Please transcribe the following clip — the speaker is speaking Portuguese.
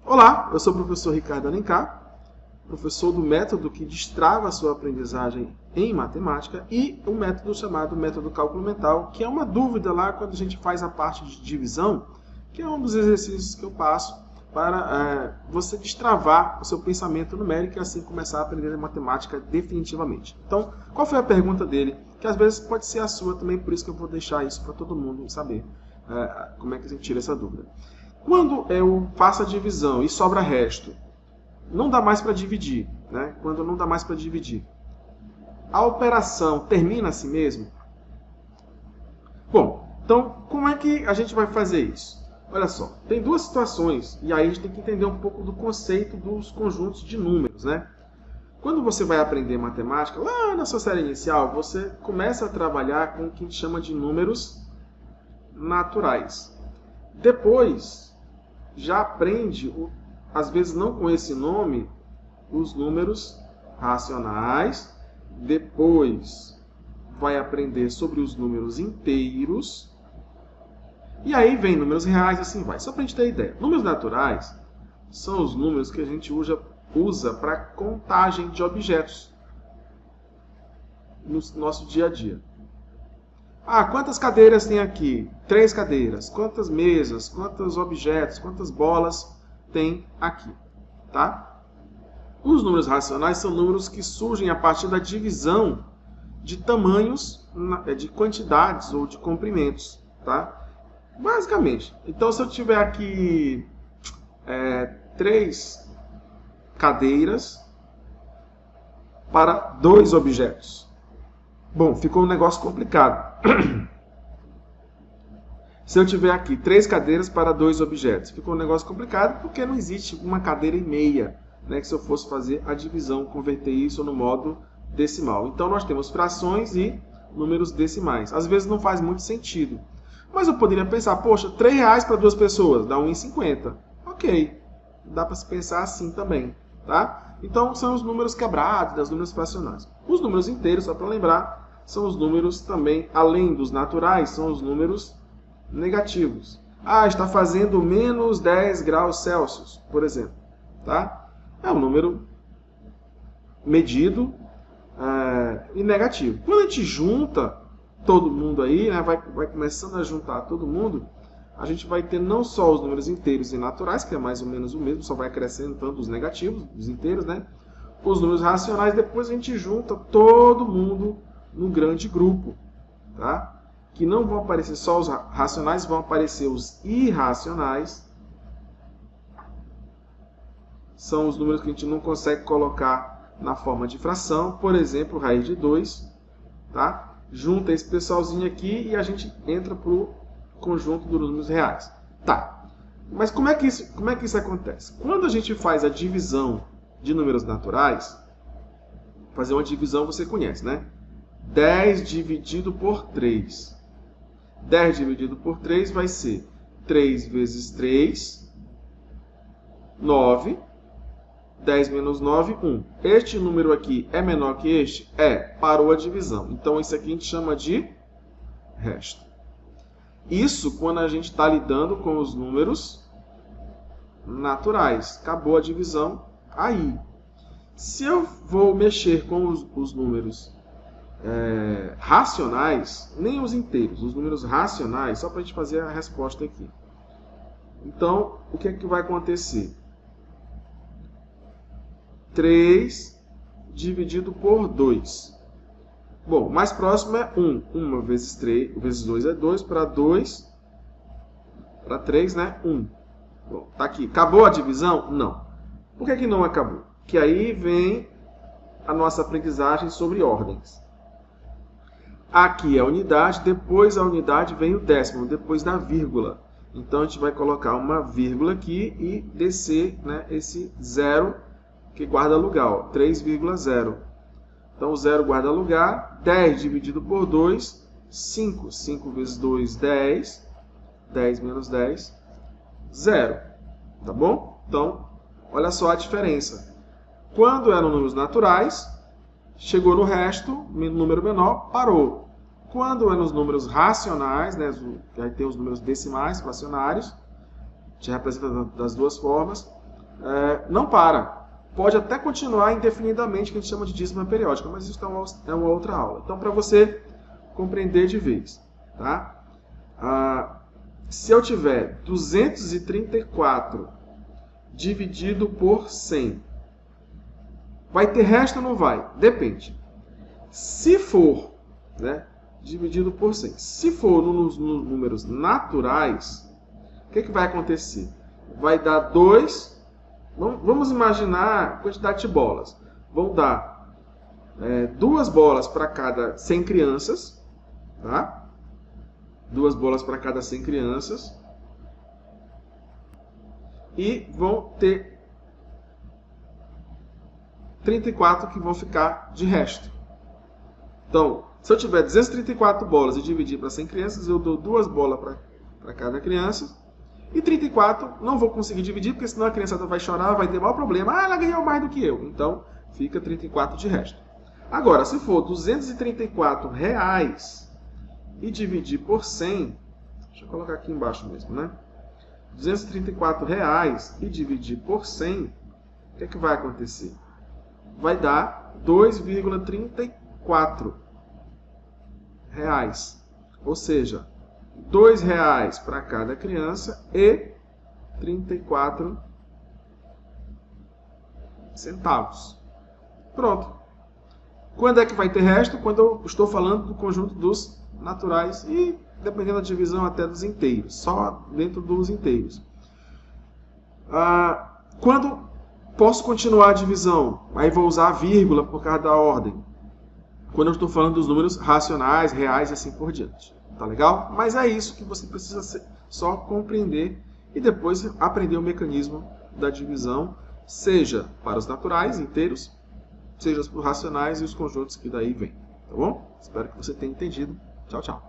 Olá, eu sou o professor Ricardo Alencar, professor do método que destrava a sua aprendizagem em matemática e um método chamado método cálculo mental, que é uma dúvida lá quando a gente faz a parte de divisão, que é um dos exercícios que eu passo para você destravar o seu pensamento numérico e assim começar a aprender matemática definitivamente. Então, qual foi a pergunta dele? Que às vezes pode ser a sua também, por isso que eu vou deixar isso para todo mundo saber como é que a gente tira essa dúvida. Quando eu faço a divisão e sobra resto, não dá mais para dividir, né? Quando não dá mais para dividir, a operação termina assim mesmo? Bom, então como é que a gente vai fazer isso? Olha só, tem duas situações, e aí a gente tem que entender um pouco do conceito dos conjuntos de números, né? Quando você vai aprender matemática, lá na sua série inicial, você começa a trabalhar com o que a gente chama de números naturais. Depois, já aprende, às vezes não com esse nome, os números racionais. Depois, vai aprender sobre os números inteiros. E aí vem números reais e assim vai. Só para a gente ter ideia. Números naturais são os números que a gente usa para contagem de objetos no nosso dia a dia. Ah, quantas cadeiras tem aqui? 3 cadeiras. Quantas mesas? Quantos objetos? Quantas bolas tem aqui? Tá? Os números racionais são números que surgem a partir da divisão de tamanhos, de quantidades ou de comprimentos. Tá? Basicamente. Então, se eu tiver aqui 3 cadeiras para 2 objetos. Bom, ficou um negócio complicado. Se eu tiver aqui 3 cadeiras para 2 objetos, ficou um negócio complicado porque não existe uma cadeira e meia, né, que se eu fosse fazer a divisão, converter isso no modo decimal. Então nós temos frações e números decimais. Às vezes não faz muito sentido. Mas eu poderia pensar, poxa, R$3 para 2 pessoas, dá R$1,50. Ok, dá para se pensar assim também. Tá? Então são os números quebrados, os números fracionários. Os números inteiros, só para lembrar, são os números também, além dos naturais, são os números negativos. Ah, está fazendo menos 10 graus Celsius, por exemplo. Tá? É um número medido e negativo. Quando a gente junta todo mundo aí, né, vai começando a juntar todo mundo, a gente vai ter não só os números inteiros e naturais, que é mais ou menos o mesmo, só vai acrescentando os negativos, os inteiros, né? Os números racionais, depois a gente junta todo mundo num grande grupo, tá? Que não vão aparecer só os racionais, vão aparecer os irracionais. São os números que a gente não consegue colocar na forma de fração, por exemplo, raiz de 2, tá? Junta esse pessoalzinho aqui e a gente entra para o conjunto dos números reais. Tá. Mas como é que isso acontece? Quando a gente faz a divisão de números naturais, fazer uma divisão você conhece, né? 10 dividido por 3. 10 dividido por 3 vai ser 3 vezes 3, 9. 10 menos 9, 1. Este número aqui é menor que este? É. Parou a divisão. Então, isso aqui a gente chama de resto. Isso quando a gente está lidando com os números naturais. Acabou a divisão aí. Se eu vou mexer com os números racionais, nem os inteiros, os números racionais, só para a gente fazer a resposta aqui. Então, o que é que vai acontecer? 3 dividido por 2. Bom, o mais próximo é 1. 1 vezes 3, vezes 2 é 2, para 2, para 3, né? 1. Bom, tá aqui. Acabou a divisão? Não. Por que não acabou? Que aí vem a nossa aprendizagem sobre ordens. Aqui é a unidade, depois da unidade vem o décimo, depois da vírgula. Então, a gente vai colocar uma vírgula aqui e descer, né, esse zero que guarda lugar, 3,0. Então, o zero guarda lugar. 10 dividido por 2, 5. 5 vezes 2, 10. 10 menos 10, 0. Tá bom? Então, olha só a diferença. Quando eram números naturais, chegou no resto, número menor, parou. Quando é nos números racionais, né, aí tem os números decimais, fracionários, te representa das duas formas. não para. Pode até continuar indefinidamente, que a gente chama de dízima periódica, mas isso é uma outra aula. Então, para você compreender de vez, tá? Se eu tiver 234 dividido por 100, vai ter resto ou não vai? Depende. Se for, né, dividido por 100, se for nos números naturais, o que vai acontecer? Vai dar 2. Vamos imaginar a quantidade de bolas. Vão dar 2 bolas para cada 100 crianças. Tá? 2 bolas para cada 100 crianças. E vão ter 34 que vão ficar de resto. Então, se eu tiver 234 bolas e dividir para 100 crianças, eu dou 2 bolas para cada criança. E 34 não vou conseguir dividir, porque senão a criançada vai chorar, vai ter maior problema. Ah, ela ganhou mais do que eu. Então, fica 34 de resto. Agora, se for 234 reais e dividir por 100, deixa eu colocar aqui embaixo mesmo, né? 234 reais e dividir por 100, o que vai acontecer? Vai dar 2,34 reais. Ou seja, R$2 para cada criança e 34 centavos. Pronto. Quando é que vai ter resto? Quando eu estou falando do conjunto dos naturais e, dependendo da divisão, até dos inteiros. Só dentro dos inteiros. Quando posso continuar a divisão? Aí vou usar a vírgula por causa da ordem. Quando eu estou falando dos números racionais, reais e assim por diante. Tá legal? Mas é isso que você precisa só compreender e depois aprender o mecanismo da divisão, seja para os naturais inteiros, seja para os racionais e os conjuntos que daí vêm. Tá bom? Espero que você tenha entendido. Tchau, tchau.